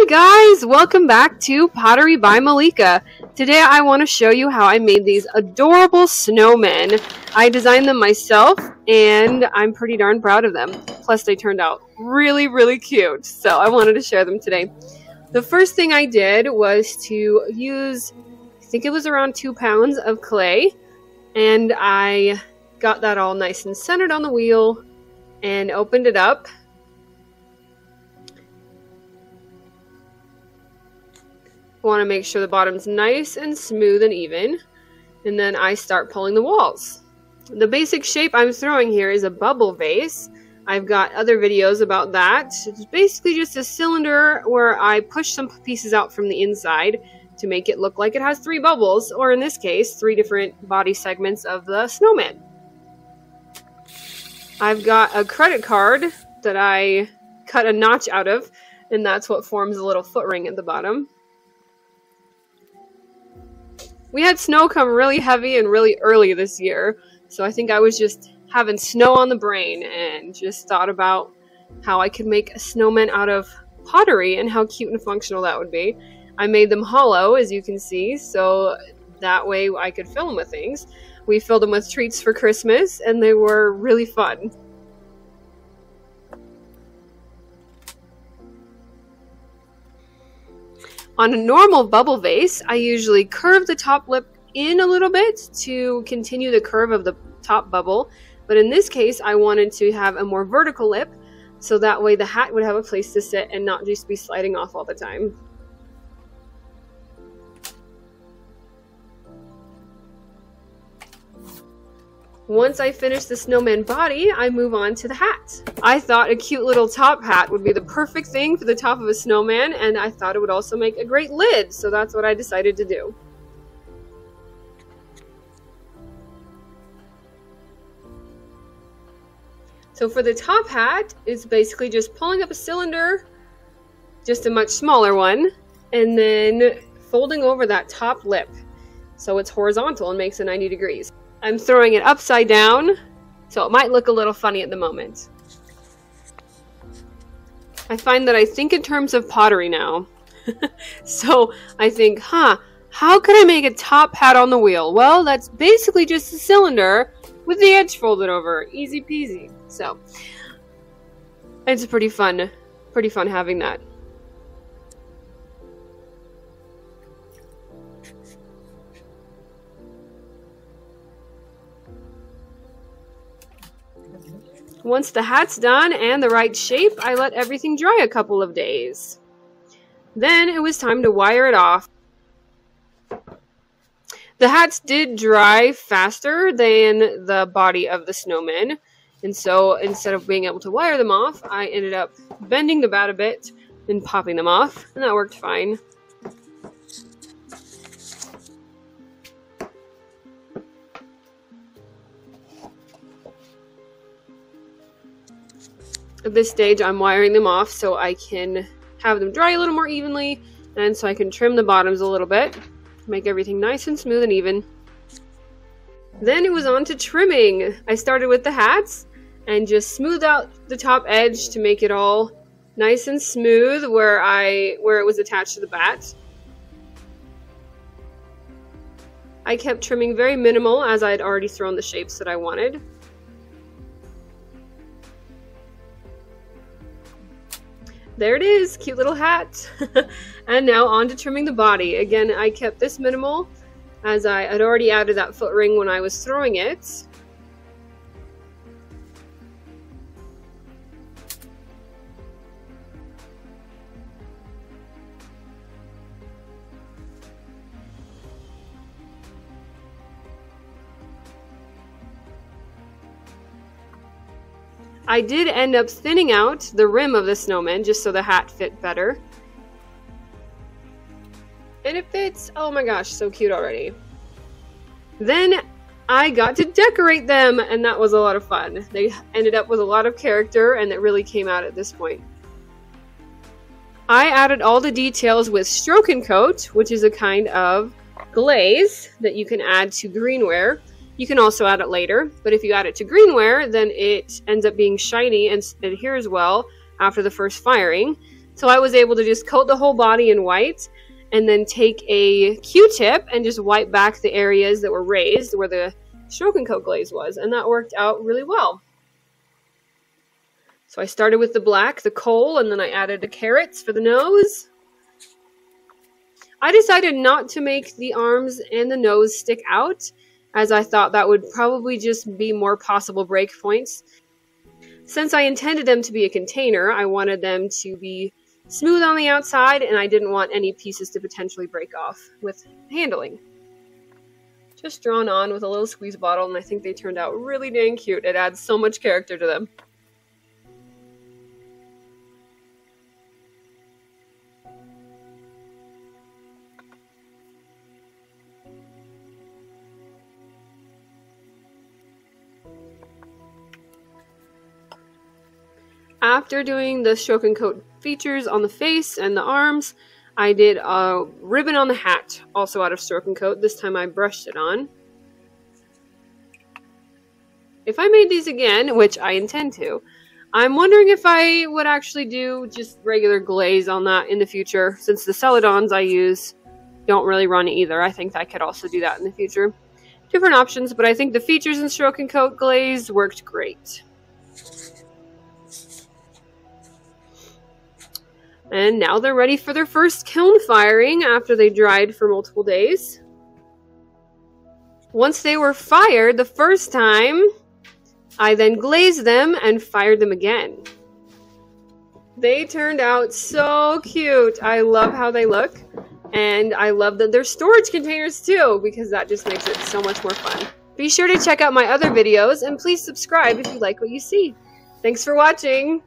Hi guys, welcome back to Pottery by Malika. Today I want to show you how I made these adorable snowmen. I designed them myself and I'm pretty darn proud of them. Plus they turned out really cute, so I wanted to share them today. The first thing I did was to use, I think it was around 2 pounds of clay, and I got that all nice and centered on the wheel and opened it up. Want to make sure the bottom's nice and smooth and even, and then I start pulling the walls. The basic shape I'm throwing here is a bubble vase. I've got other videos about that. It's basically just a cylinder where I push some pieces out from the inside to make it look like it has 3 bubbles, or in this case 3 different body segments of the snowman. I've got a credit card that I cut a notch out of, and that's what forms a little foot ring at the bottom. We had snow come really heavy and really early this year, so I think I was just having snow on the brain and just thought about how I could make a snowman out of pottery and how cute and functional that would be. I made them hollow, as you can see, so that way I could fill them with things. We filled them with treats for Christmas, and they were really fun. On a normal bubble vase, I usually curve the top lip in a little bit to continue the curve of the top bubble, but in this case I wanted to have a more vertical lip so that way the hat would have a place to sit and not just be sliding off all the time. Once I finish the snowman body, I move on to the hat. I thought a cute little top hat would be the perfect thing for the top of a snowman, and I thought it would also make a great lid, so that's what I decided to do. So for the top hat, it's basically just pulling up a cylinder, just a much smaller one, and then folding over that top lip so it's horizontal and makes a 90 degrees. I'm throwing it upside down, so it might look a little funny at the moment. I find that I think in terms of pottery now. So I think, how could I make a top hat on the wheel? Well, that's basically just a cylinder with the edge folded over. Easy peasy. So it's pretty fun having that. Once the hat's done and the right shape, I let everything dry a couple of days. Then it was time to wire it off. The hats did dry faster than the body of the snowman, and so instead of being able to wire them off, I ended up bending the bat a bit and popping them off, and that worked fine. At this stage, I'm wiring them off so I can have them dry a little more evenly, and so I can trim the bottoms a little bit, make everything nice and smooth and even. Then it was on to trimming. I started with the hats and just smoothed out the top edge to make it all nice and smooth where it was attached to the bat. I kept trimming very minimal as I had already thrown the shapes that I wanted. There it is, cute little hat. And now on to trimming the body. Again, I kept this minimal as I had already added that foot ring when I was throwing it. I did end up thinning out the rim of the snowman just so the hat fit better. And it fits, oh my gosh, so cute already. Then I got to decorate them, and that was a lot of fun. They ended up with a lot of character, and it really came out at this point. I added all the details with Stroke and Coat, which is a kind of glaze that you can add to greenware. You can also add it later, but if you add it to greenware, then it ends up being shiny and adheres well after the first firing. So I was able to just coat the whole body in white and then take a Q-tip and just wipe back the areas that were raised where the stroke and coat glaze was, and that worked out really well. So I started with the black, the coal, and then I added the carrots for the nose. I decided not to make the arms and the nose stick out, as I thought that would probably just be more possible break points. Since I intended them to be a container, I wanted them to be smooth on the outside, and I didn't want any pieces to potentially break off with handling. Just drawn on with a little squeeze bottle, and I think they turned out really dang cute. It adds so much character to them. After doing the stroke and coat features on the face and the arms, I did a ribbon on the hat, also out of stroke and coat. This time I brushed it on. If I made these again, which I intend to, I'm wondering if I would actually do just regular glaze on that in the future, since the Celadons I use don't really run either. I think I could also do that in the future. Different options, but I think the features in stroke and coat glaze worked great. And now they're ready for their first kiln firing after they dried for multiple days. Once they were fired the first time, I then glazed them and fired them again. They turned out so cute. I love how they look. And I love that they're storage containers too, because that just makes it so much more fun. Be sure to check out my other videos and please subscribe if you like what you see. Thanks for watching.